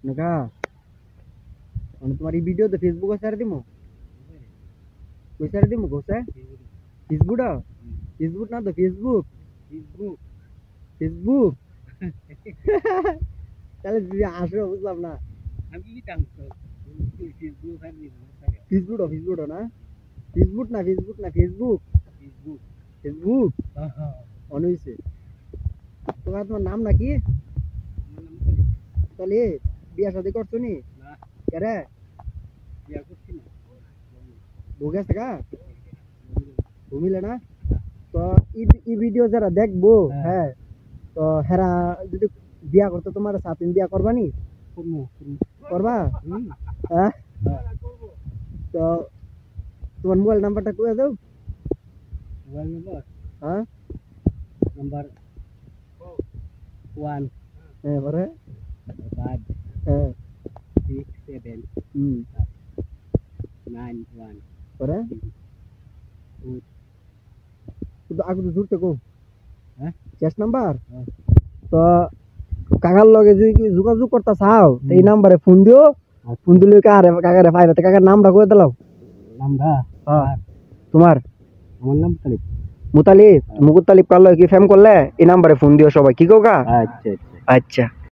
নাকা মানে তোমার এই ভিডিও তো ফেসবুকে ছেড়ে দিমু কই ছেড়ে দিমু কোসে ফেসবুক ফেসবুক না তো ফেসবুক ফেসবুক ফেসবুক তাহলে যদি আসো বুঝলাম না আমি কি জানতো ফেসবুক আর ফেসবুক ফেসবুক না ফেসবুক না ফেসবুক না ফেসবুক ফেসবুক ফেসবুক অনুইছে তোমার নাম নাকি তাহলে বিয়া শাদি করছো নি না কেরে বিয়া করছি না বউ গেছে গা ঘুমিলে না তো এই ভিডিও যারা দেখবো হ্যাঁ তো হেরা যদি বিয়া করতে তোমার সাথে বিয়া করবা নি করবা হ্যাঁ তো তোমার মোবাইল নাম্বারটা কয়ে দাও মোবাইল নাম্বার হ্যাঁ নাম্বার 1 হ্যাঁ পরে 5 হ্যাঁ 6 7 9 1 পরে কিন্তু আগে তো জুড়তে কো হ্যাঁ শেষ নাম্বার তো কাকার লগে যদি যোগাযোগ করতে চাও এই নাম্বারে ফোন দিও ফোন দিলে কাকারে পাইবে কাকার নামটা কয়ে দিলাও নামটা হ্যাঁ তোমার আমার নাম মুতালিব মুতালিব কাল কি ফেম করলে এই নাম্বারে ফোন দিও সবাই কি কও গা আচ্ছা আচ্ছা আচ্ছা